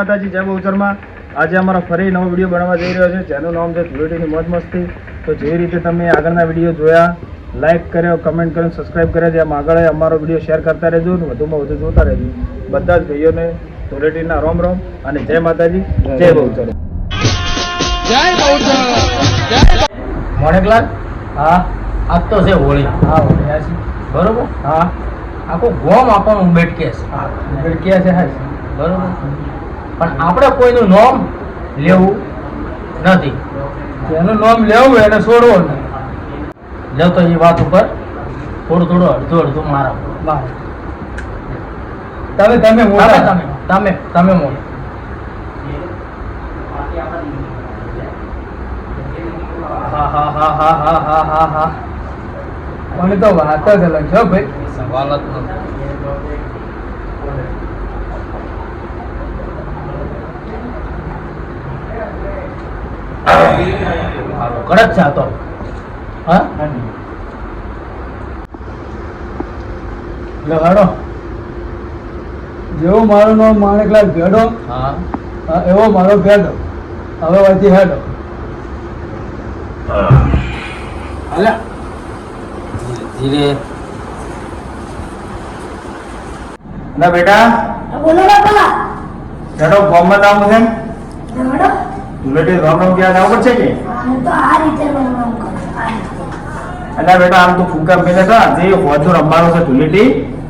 માતાજી જય બહુચરમાં આજે અમારો ફરી નવો વિડીયો બનાવવા જઈ રહ્યો છે જેનું નામ છે ધૂળેટીની મોજ મસ્તી. તો જે રીતે તમે આગળના વિડીયો જોયા, લાઇક કર્યો, કમેન્ટ કર્યો, સબસ્ક્રાઈબ કર્યા, જેમ આગળ અમારો વિડીયો શેર કરતા રહેજો અને વધુમાં વધુ જોતા રહેજો. બધા જ ભાઈઓને ધૂળેટીના રોમ રોમ અને જય માતાજી જય બહુચર. જય બહુચર. મોણેકલાલ, હા આજ તો છે હોળી. હા હોળી છે બરોબર. હા આખું ગોમ આપણને બેટકે છે. હા ગડકિયા છે. હા બરોબર. પણ આપણે કોઈનું નામ લેવું નથી. એનું નામ લેવું એને છોડવો નહીં. લેવ તો એ વાત ઉપર થોડું અડધું મારા. તમે તમે મોટા. હા મને તો વાત જ અલગ છે ભાઈ. સવાલ જ નથી. કડક છે આ તો. હા લગાડો. જેવો મારું નામ માણેકલાલ ભેડો, હા એવો મારો ભેડો. હવે વાંચી હેડો. અલ્યા ધીરે. ના બેટા બોલો બાપા. હેડો ગામમાં આવું છે. હેડો. ધૂળેટી રામ રામ ક્યાં જવું પડશે કે? હું તો આ રીતે રમવાનું કરું. અલ્યા બેટા આમ તો ફૂકા મેલે હતા જે હોજો રમવાનો છે ધૂળેટી,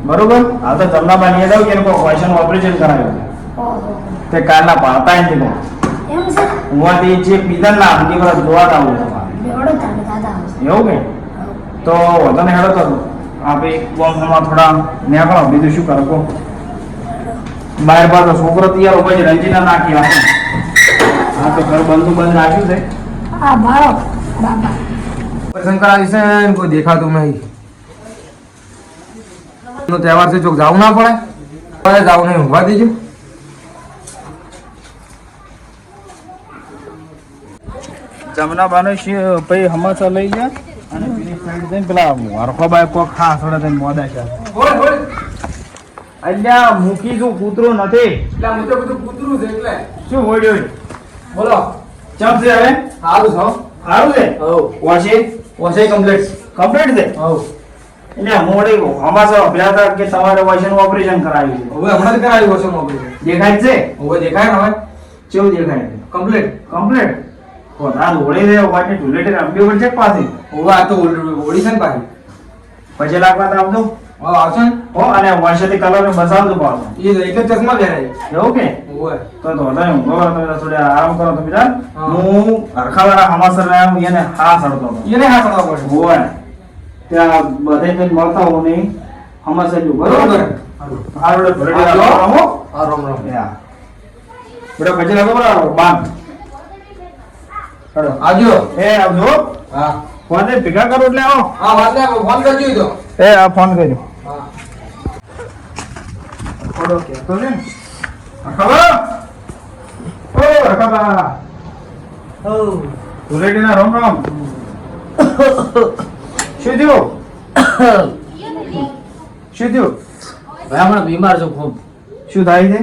બરોબર? હાલ તો જમનામાં નહીં જાવ કે એનું કોઈ ઓપરેશન કરાવ્યું છે. ઓહો. તે કારના પાડતા નથી. એમ છે. હુંથી જે બીજા ના આમની પર જોવા આવું તમારે. બેવડો તારે દાદા આવશે. એવું કે તો વધુ ને હેડો તો આપણે ગામમાં થોડા નીકળો. બીજું શું કરો કહો? બહાર બાર તો છોકરો તૈયાર હોય છે, રંજીના નાખી આપે. હા તો ઘર બંધ રાખ્યું છે. આ મારો બાપા. શંકર આવી છે ને કોઈ દેખાતું નહીં. નો તહેવાર છે, ચોક જવું ના પડે. જવું નહીં, ઊંઘવા દેજો. જમનાબાનો ભાઈ હમાસા લઈ ગયા અને પેલી સાઈડ જઈને પેલા હરખોબાઈ કોક ખાસ વડે જઈને મોદા છે. અલ્યા મૂકી શું કૂતરું નથી. કૂતરું છે એટલે શું મોડ્યો બોલો. ચમ છે હવે? સારું છો? સારું છે. Washing ઓછે complete. કમ્પ્લીટ છે. એટલે મોડે હમાસા અભ્યાસ હતા કે તમારે વોશિંગ ઓપરેશન કરાવ્યું છે. હવે હમણાં જ કરાવ્યું હશે નોકરી. દેખાય જ છે? હવે દેખાય ને હવે કેવું દેખાય છે? કમ્પ્લીટ. કમ્પ્લીટ. આ હોળી રે વાટે ધૂળેટી રમવી પડશે પાછી. હવે આ તો હોળી છે ને પાછી. પછી લાગવા આવજો. હવે આવશે ને હો અને વર્ષથી કલર બસાવજો પાછો. એ એક જ ચશ્મા પહેરાય. એવું કે ઓય તો વધારે ઊંઘો તમે થોડી આરામ કરો તમે જાન. હા. હું હરખાવાળા હમાસર રહ્યા હું એને હા સડતો હતો. એને હા કરવા પડે. હોય ત્યાં બધે જઈને મળતા હું નહીં હમાસર જો બરોબર. આ રોડે ભરેડી રાખો. આ રોમ રોમ. યા બડા પછી લાગો બરાબર બાંધ. ચલો આવજો. એ આવજો. હા ફોને ભેગા કરો એટલે આવો. હા વાત ને ફોન કરજો ઈ તો. એ આ ફોન કરજો. હા થોડો કે તો ને રખાબા. ઓ રખાબા. ઓ ધૂળેટીના રામ રામ. શું થયું? શું થયું? ભાઈ હમણાં બીમાર છું ખૂબ. શું થાય છે?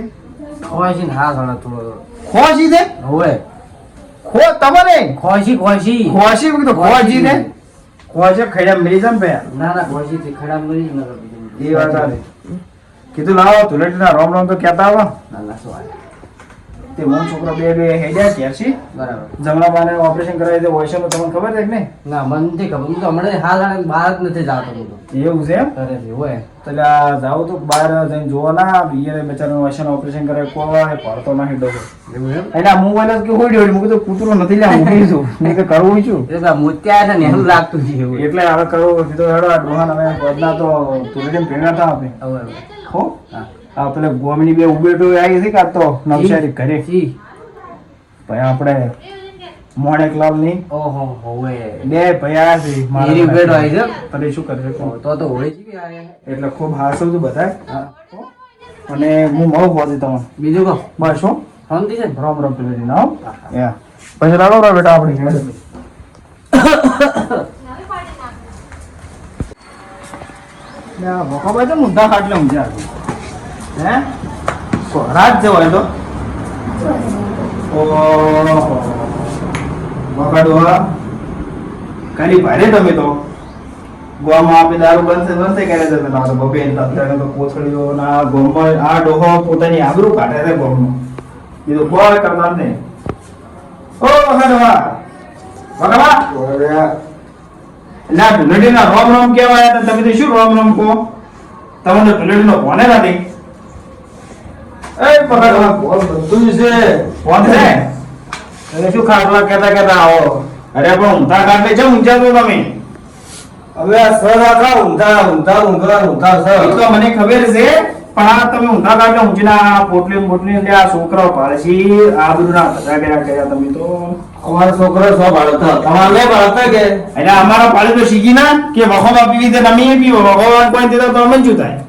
ખોવાય છે ને હા ઘણા થોડો. ખોજી છે? હવે ખો તમારે ખોસી ખોજી તો ખોજી છે. ખોજે ખૈડા મરી જમ પે. ના ખોસી થી ખડા મરી ન એ વાત આવી. કીધું લાવો ધૂળેટીના રામ રામ તો કહેતા આવો. ના શું આવે. તે મોન છોકરો બે હેડ્યા ક્યારથી બરાબર. જમણાબાને ઓપરેશન કરાવી દે વોઇસ નું તમને ખબર છે કે નહીં? ના મને નથી ખબર. હું તો હમણાં હાલ બહાર જ નથી જાતો. હું તો એવું છે એમ? ઘરેથી હોય. તો આ જાવ તો બહાર જઈને જોવા ના બીજે બચારાનું વોઇસ ઓપરેશન કરે કોઈ ભરતો નહીં ડોકો. એવું એમ. એટલે આ મોબાઈલ જ કે હોડી હોડી મૂકી તો કૂતરો નથી લે મૂકી છું મેં કે કરવું છું એટલે મોતિયા છે ને એવું લાગતું છે એવું. એટલે હવે કરવું કીધું હેડો આ ડોહાન હવે બદલા તો તુરંત પ્રેરણા હતા આપે હવે હો હા. આ પેલે ગોમની બે ઉબેટો આવી છે કે આ તો નવસારી ઘરે જી. ભાઈ આપણે મોણેકલાલ ની ઓહો હોવે. બે ભાઈ આવ્યા છે એરી ઉબેટો આવી છે? તમે શું કરશે તો હોળી જેવી આવે. એટલે ખૂબ હાસવ છું બધા હા. અને હું મળું પહોંચી તમને બીજું કહો. બસ શું શાંતિ છે ને? રામ રામ પેલી નામ યા પછી લાડો રા બેટા આપણે વખો ભાઈ તો મુદ્દા ખાટલે ઊંઝા હે રાત જેવો હોય તો ઓહો વગાડવા ખાલી ભારે તમે તો ગોવામાં આપે દારૂ બનશે કરે છે તમારો બબે અત્યારે તો કોથળીઓ ના ગોમાં આ ડોહો પોતાની આબરૂ કાઢે છે ગોમનો એ તો કોઈ કરતા જ નહીં ઓ વગાડવા વગાડવા ના ઢુલડીના રોમ રોમ કહેવાય તો તમે તો શું રોમ રોમ કહો તમને ઢુલડીનો ફોને નથી એ વગાડવા બધું છે ફોન છે તમે શું ખાટલા કહેતા આવો અરે પણ ઊંધા કાઢે છે ઊંચા તો તમે હવે આ સર આખા ઊંધા સર એ તો મને ખબર છે પણ આ તમે ઊંધા કાઢે ઊંચીના પોટલી અંદર આ છોકરાઓ પાડશી આ બધું ના ધજા કર્યા તમે તો અમારા છોકરા સો ભાડતા તમારે નહીં ભાડતા કે એટલે અમારા પાડે તો શીખી ના કે વખોમાં પીવી દે તમે પીવો વખોમાં કોઈ દેતા તો અમે શું થાય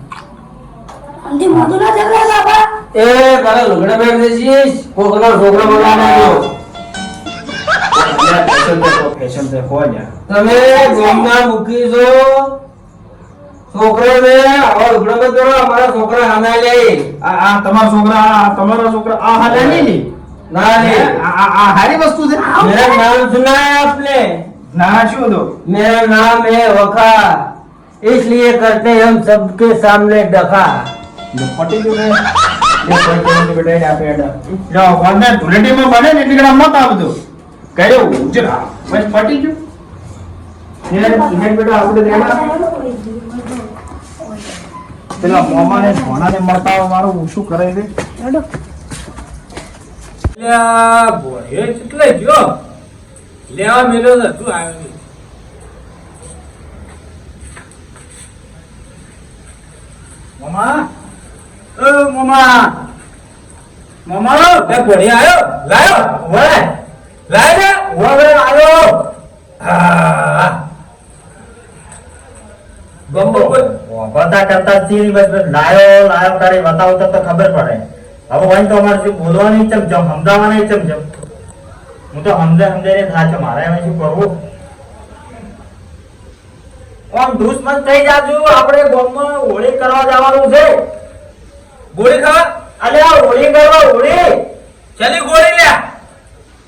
અંધી મોઢું ના જગડા બાબા એ કાલે લુગડા પહેરી દેશીશ કોકના છોકરા બનાવવાનો ફેશન છે ખોજા તમે ગોમમાં મૂકી દો છોકરાને આવા લુગડા પહેરો અમારા છોકરા હાના લે આ તમારા છોકરા આ હાલે નહીં ના લે આ હારી વસ્તુ છે मेरा नाम सुना है आपने ના શું દો मेरा नाम है वखा इसलिए करते हैं हम सबके सामने डखा પટી ગયું ને એ કોઈ તો બેટા આપે એડા જો કોને ધુલેટીમાં બને ને એટલે મત આપજો કર્યો ઉજરા બસ પટી ગયું ને બેટા આપણે દેડા પેલા મોમાને ભણાને મળતા મારું શું કરે છે લ્યા બોય એટલે ગયો લેવા મેલ્યો ને તું આવ્યો નહીં મમા મમા લે બોડી આવ્યો લાયો વળે લાય વળે આવ્યો હા ગંબો બધા કરતા સીરી બસ લાયો તારી બતાવો તો ખબર પડે હવે વઅહીં તો અમારે શું બોલવાની ચમચમ સમજાવવાની ચમચમ હું તો સમજાઈને થાય છે મારે એમાં શું કરવું આમ દુશ્મન થઈ જાજુ આપણે ગામમાં હોળી કરવા જવાનું છે ગોળી ખાવા અલે આ હોળી કરવા હોળી ચાલી ગોળી લ્યા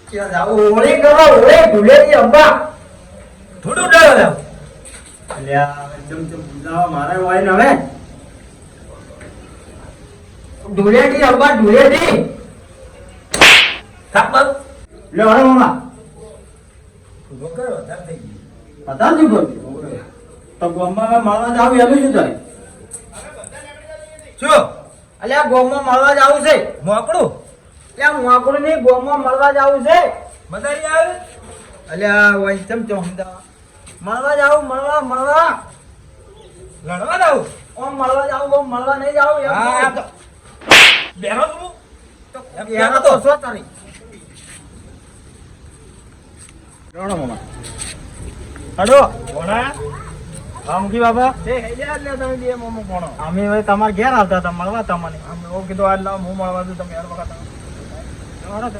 ક્યાં જાવું હોળી કરવા હોળી ધુલેટી અંબા થોડું ડરો લ્યા અલે આ ચમચમ સમજાવવા મારે હોય ને હવે ધુલેટી અંબા ધુલેટી થાપ બસ લે હરે મામા ગોકર વધારે થઈ ગઈ પતા નથી બોલતી તો ગામમાં મળવા જાવ એનું શું થાય શું અલ્યા ગામમાં મળવા જાવું છે મોકળું ત્યાં મોકળું નહીં ગામમાં મળવા જાવું છે બધારી આવે અલ્યા વઈ ચમચમ સમજાવવા મળવા જાવું મળવા લડવા દઉં ઓમ મળવા જાવું ઓમ મળવા નહીં જાવું એમ હા કહું. તો બેરો તું એનો તો શું તારી રોણો મામા હડો કોણા હા મુખી બાબા એ હેલ્યા લે તમે બે મોમો કોણો અમે હવે તમારે ઘેર આવતા હતા મળવા તમને અમે ઓ કીધું આજ લાવ હું મળવા દઉં તમે હર વખત આવો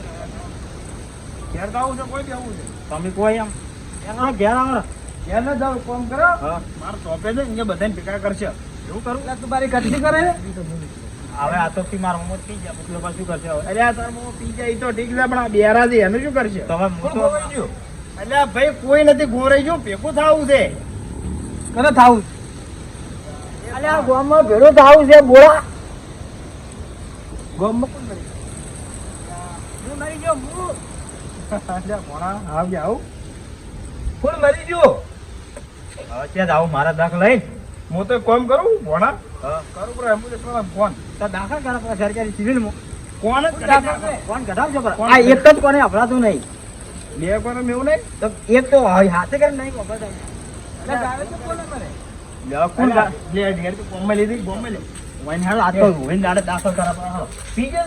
ઘેર તો આવું છે કોઈ બી આવું છે તમે કોઈ એમ એનો ઘેર આવો ઘેર ન જાવ કોમ કરો હા મારો ચોપે છે અહીંયા બધાને ભેગા કરશે એવું કરું તું મારી કટલી કરે હવે આ તો મારો મમ્મો પી ગયા પછી લોકો શું કરશે હવે અરે આ તાર મોમો પી જાય ઈ તો ઠીક છે પણ આ બેરા છે એનું શું કરશે તો હવે હું તો અલ્યા ભાઈ કોઈ નથી ગોરાઈ ગયું ભેગું થાવું છે કને થાવું અલ્યા ગામમાં ભેળું થાવું છે બોલા ગોમમાં કોણ મરી હું મરી ગયો હું અલ્યા ભણા આવી આવું કોણ મરી ગયો હવે ક્યાં જાવું મારા દાખલ લઈને હું તો કોમ કરું ભણા હા કરું પર એમ્બ્યુલન્સ વાળા ફોન તો દાખલ કરા સરકારી સિવિલમાં કોણ જ દાખલ કોણ કઢાવજો કોણ આ એક જ કોને અભડાતું નહીં બે કોને મેવું નહીં તો એક તો હાથે કરીને નહીં અભડાતું એટલે ગાવે તો કોને મરે કોણ અલ્યા, લે ઘેર તો બોમ્બે લીધી બોમ્બે લે વઈને હાલ આ તો વઈને દાડે દાખલ કરા પર હાલો પી ગયો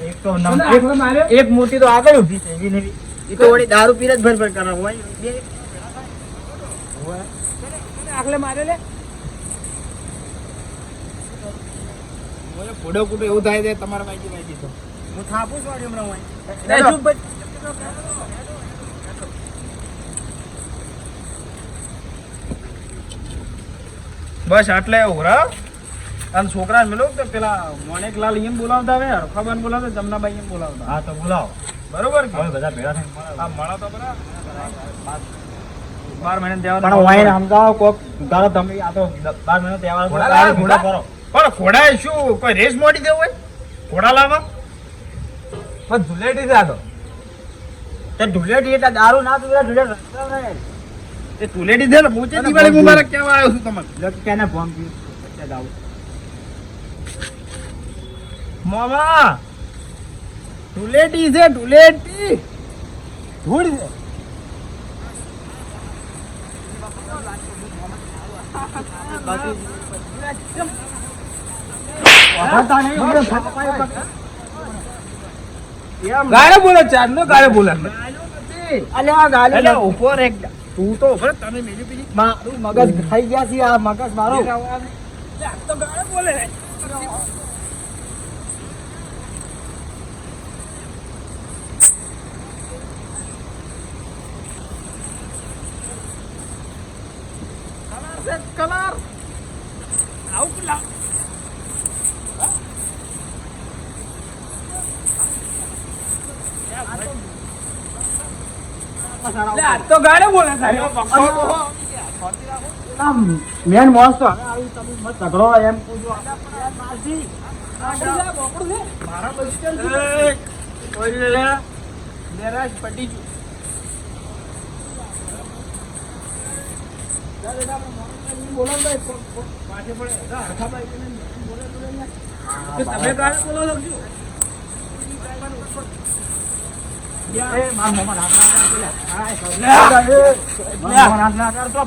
એક તો કોને આંખમાં માર્યો? એક મોટી તો આગળ ઊભી છે એવી ને એવી. ઈ તો વળી દારૂ પીને જ ભર કરા હોય બે આગલે મારે લે મને ફોડો કુટો એવું થાય છે તમારા વાગી તો હું થાપું છું હમણાં હોય લે, ચૂપ બસ. બસ આટલે એવું રા અને છોકરાને મેલો તો પેલા મોનેકલાલ એમ બોલાવતા આવે, હરખાબાન બોલાવતા, જમનાબાઈ એમ બોલાવતા. હા તો બોલાવો. બરોબર કે? હવે બધા ભેગા થઈને મળો. આ મળો તો બરાબર. 12 મહિના તહેવાર પણ વાઈને સમજાવો કોક ધારો તમે આ તો 12 મહિનો તહેવાર કરો, ઘોડા લાવો, ઘોડા કરો. પણ ઘોડા શું કોઈ રેસ મોડી દેવું હોય? ઘોડા લાવવા પણ ધુલેટી છે આ તો. તે ધૂળેટી એટલે દારૂ ના પીવે, ધૂળેટી રસ્તા નહીં. એ તુલેડી દે ને પૂછે દિવાળી મુબારક કેવા આવ્યો છું તમને. જો કે કેને ફોન કર્યો વચ્ચે જ આવું. મામા તુલેટી છે, તુલેટી ધૂળ છે. ગાળે બોલે ચાર નો ગાળે બોલે. અલ્યા ગાલી અલ્યા ઉભો રે. તું તો ઉભો રે, તને મેલી પેલી મારું મગજ ખાઈ ગયા છે આ મગજ મારો. તો ગાળે બોલે. કલર આવું પેલા આ તો ગાળે બોલે તારે. મેન મોસ તો હવે આવી તમે મત ઝઘડો એમ પૂછો. મારા બસ્તર કોઈ લે મેરાજ પટી ગયું. તમે ગાળે બોલો લખજો. એ માર મોમાં હાથ ના કર પેલા. માર મોમાં હાથ ના કર તો.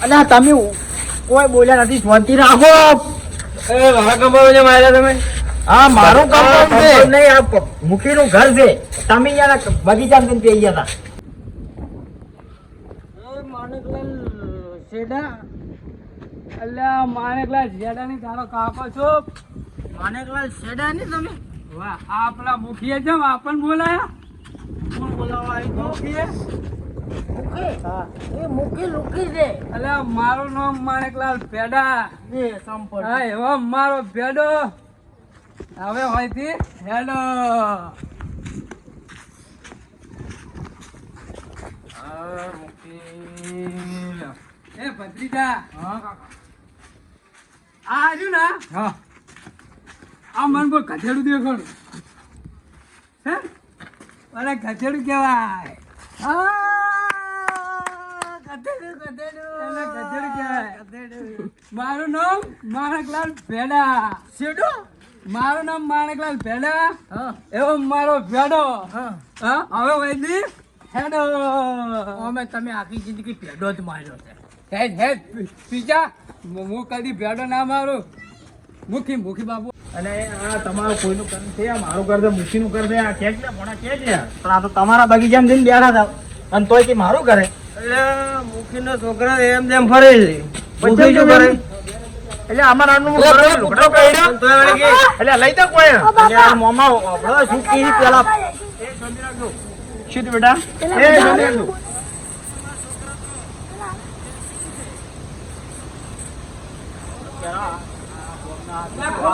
અલ્યા તમે કોઈ બોલ્યા નથી, શાંતિ રાખો. મારા કંપાઉન્ડ ને માર્યા તમે. હા મારું કામ નહીં, આ મુખીનું ઘર છે. તમે યાર બગીચામાં જઈને પેઈ ગયા હતા. માણેકલાલ શેડા, અલ્યા માણેકલાલ શેડા ની તારો કાપો છો. માનેકલાલ શેડા ને તમે વાહ, આ પેલા મુખીએ જેમ આપણ બોલાયા. કોણ બોલાવા આવી તો? મુખીએ હા એ મુખી લુખી છે. અલ્યા મારું નામ માણેકલાલ પેડા. એ સંપર્ક હા એવો મારો ભેડો હવે હોયથી હેડો. એ ભત્રીજા, આ આવ્યું ને, આ મન પર ગધેડું દેખાડું હે? અરે ગધેડું કહેવાય. ગધેડું કહેવાય. મારું નામ માણેકલાલ ભેડા. મારું નામ માણેકલાલ ભેડા, એવો મારો ભેડો. હા હવે વૈદી હેડો. અમે તમે આખી જિંદગી પેડો જ માર્યો છે. હેડ હેડ પીજા, હું કદી ભેડો ના મારું. મુખી મુખી બાબુ. અને આ તમારું કોઈનું કર્મ છે, આ મારું ઘર છે, મુખીનું ઘર છે. આ કે છે ભણા કે છે. પણ આ તો તમારા બગીચામાં જઈને બેઠા હતા અને તોય કે મારું કરે. એટલે મુખી નો છોકરા એમ તેમ ફરે છે. પછી શું કરે? એટલે અમારા આનું લુગડો પહેર્યો એટલે લઈ જા કોઈ. અને આ મોમાં ઓભળો શું કીધી પેલા. શીત બેટા એ જલ્દી આવજો.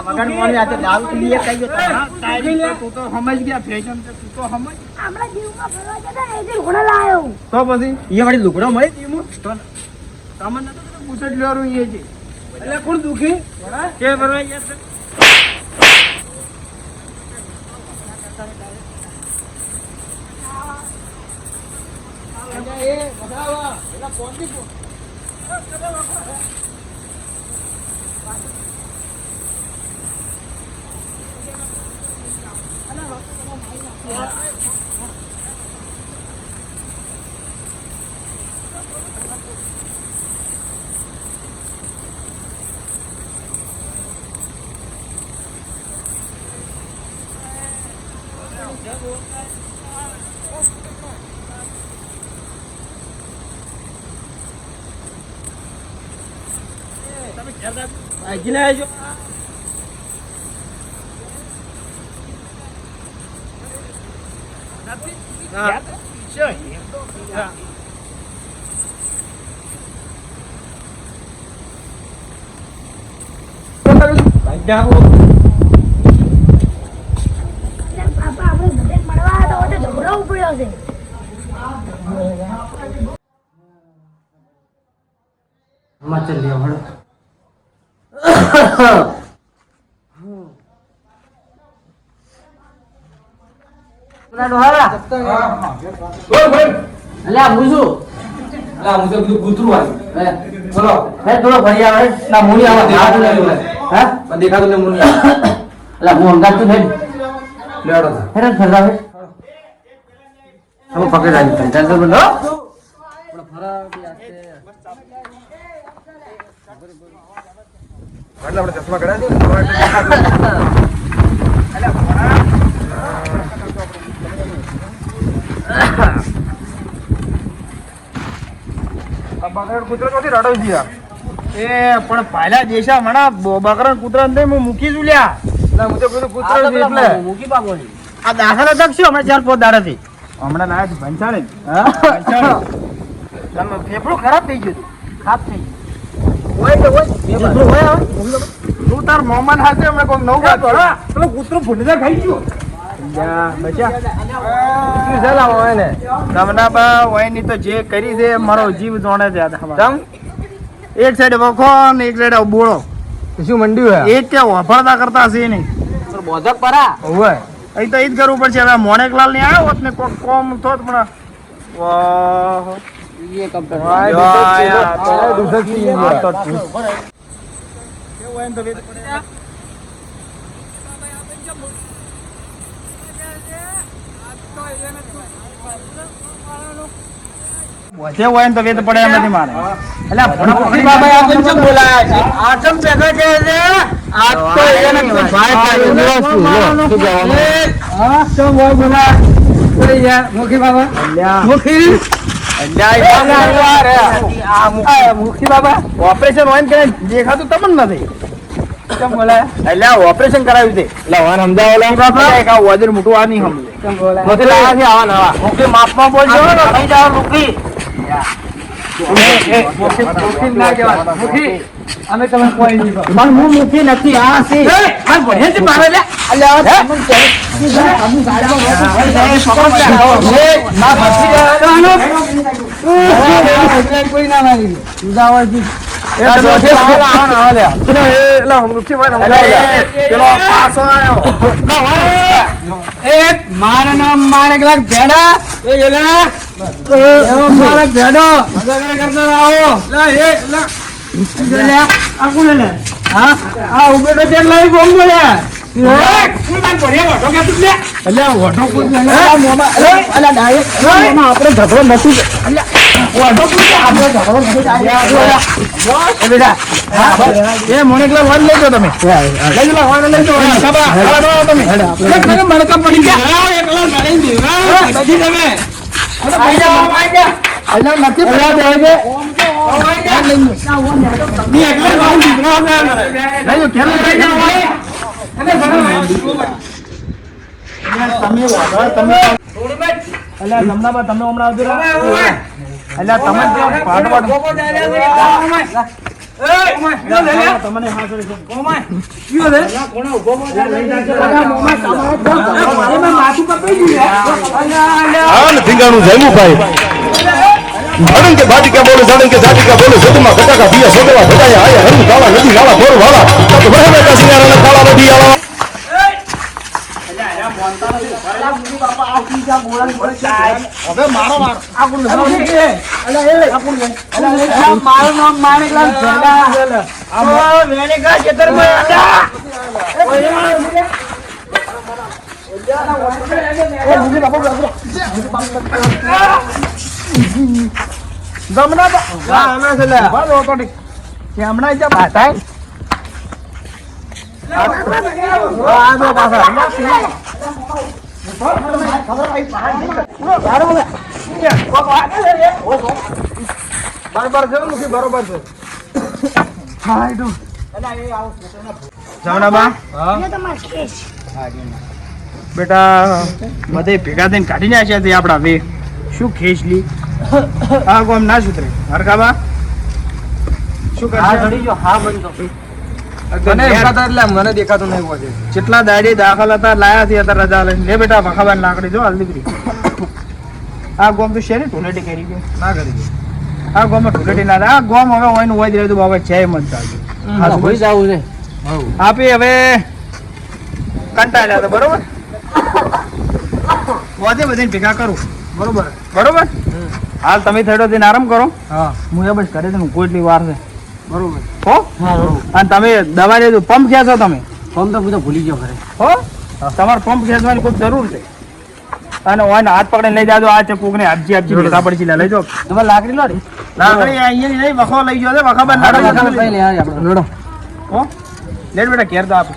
વગર મોને આજે દારૂ પી લે કઈ ગયો. હા, તારી તો તું તો સમજ ગયા ફેશન છે, તું તો સમજ. હમણાં દીવમાં ફરવા જતા ને એટલે ઘોડા લાયો. તો પછી એ વાળી લુગડો મળી દીમું. તો તમને તો પૂછટ લેવાનું એ છે. એટલે કોણ દુખી? કે ભરવાઈ ગયા છે? એ બધાવા એલા કોણથી કોણ? આજીને આવજો. હા. જાઓ બાપા આપણે બધે મળવા આવ્યા તો ઝઘડો ઉપડ્યો છે હિમાચલ લે હળો અલ્યા હું છું અલા હું તો બધું કૂતરું આવ્યું બોલો હે થોડો ફરી આવે ના મુની આવે દેખાતું નહીં હે મને દેખાતું નહીં મુનિયા અલ્યા હું અંગાત તું હે લેડો હેરાન ફરવા હે હવે પકડ આવી ટેન્શન બંધો એટલે આપણે ચશ્મા કર્યા એ પણ પહેલા દેશા મણા બકરા કૂતરા ને હું મૂકી છું લ્યા હું તો પેલું કૂતરો છે એટલે મૂકી પાકો ની આ દાખલા તક છે હમણાં 4-5 દાડાથી હમણાં લાયા છે ભંચાણે તમે ફેફડું ખરાબ થઈ ગયું ખરાબ થઈ ગયું હોય તો હોય ફેફડું હોય હવે તું તાર મોમાન હાથે હમણાં કોઈ નવું વાત કરો પેલો કૂતરો ભૂંડજા ખાઈ ગયો ની તો જે કરી છે મારો જીવ જોણે છે એક સાઈડ વખો ને એક સાઈડ બોળો શું મંડ્યું એક કે વફાળતા કરતા છે નહીં બોધક પરા હોય અહીં તો ઈ જ કરવું પડશે હવે મોણેકલાલ ને આવ્યો હોત ને કોક કોમ થોત પણ વાહ એ કમ્પ્લીટ વધે હોય ને તો વેદ પડે એમ નથી મારે એટલે મુખી બાબા આ કેમ બોલાયા છે આ કેમ ભેગા છે આ તો એને ભાઈ ભાઈ શું જવાનું હા કેમ બોલ બોલા બોલી જા મુખી બાબા મુખી મુખી બાબા ઓપરેશન હોય ને કે દેખાતું તમને નથી કેમ બોલાયા એટલે ઓપરેશન કરાવ્યું છે એટલે વાન સમજાવેલા બાપા એક આ વજન મોટું આ નહીં સમજે કેમ બોલાયા મોટી લાયા છે આવા નવા મુખી માપમાં બોલજો ને નહીં જાવ મુખી મુખી ના કહેવાય મુખી અમે તમે કોઈ નહીં કહો પણ હું મુખી નથી આ છે આ ભણે છે મારે લે અલ્યા તમને કોઈ ના મારી ઉદાવળજી મારું નામ માણેક લાખ ભેડા મારા ભેડો આ ઉભેટો કેટલા બોમ બોલ્યા આપણે ઝઘડો નથી એ મોણેકલાલ વાન લઈ જાઓ તમે લઈ જાઓ વાન લઈ જાઓ તમે મણકા પડી ગયા બધી તમે ધીંગાનું જમ્યું ભાઈ જાણન કે બાટી કા બોલે જાણન કે જાટી કા બોલે સદમાં કટાકા દિયા સદવા ભટાયા આયા હરુ કાળા નદી નાળા ભોર વાળા તો બહેને કા સિયારા કાળા નદી આળા મારું નામ માણેકલાલ ભેડા બરોબર છે મુખી બરોબર છે જમણાબા એ તમારે કેસ બેટા બધે ભેગા થઈને કાઢી નાખ્યા છે આપણા વે શું ખેંચલી હા કોમ ના સુધરે હરકાબા શું હા કરશે ચડી જો હા બંધ મને દેખાતા એટલે મને દેખાતું નહીં હોય. જેટલા દાડી દાખલ હતા લાયા થી અત્યારે રજા લઈને લે બેટા વખાબાન લાકડી જો હાલ દીકરી આ ગોમ તો શેરી ઢોલેટી કરી ગયો ના કરી દે. આ ગોમમાં ઢોલેટી ના થાય. આ ગોમ હવે હોય હોય જ રહ્યું બાબા છે મત ચાલુ હા ભૂલી જાવું છે. આપી હવે કંટાળ્યા હતા બરોબર વધે બધાને ભેગા કરું બરોબર. બરોબર હાલ તમે થેડો થઈને આરામ કરો હા હું એ બસ કરે છે કોઈ એટલી વાર છે બરોબર. હો હા બરોબર. અને તમે દવા લેજો પંપ ખેંચો તમે ફોન તો બધો ભૂલી ગયો ઘરે. હો તમારે પંપ ખેંચવાની ખૂબ જરૂર છે અને ઓને હાથ પકડીને લઈ જાજો આ ચકુક ને હાજી હાજી ભેગા પડી છે લઈ જાઓ તમારે લાકડી લો ને. લાકડી અહીંયા નહીં વખો લઈ ગયો છે વખા બંધ લાકડી લઈ લે આપણે લોડો. હો લેટ બેટા ઘેર તો આપ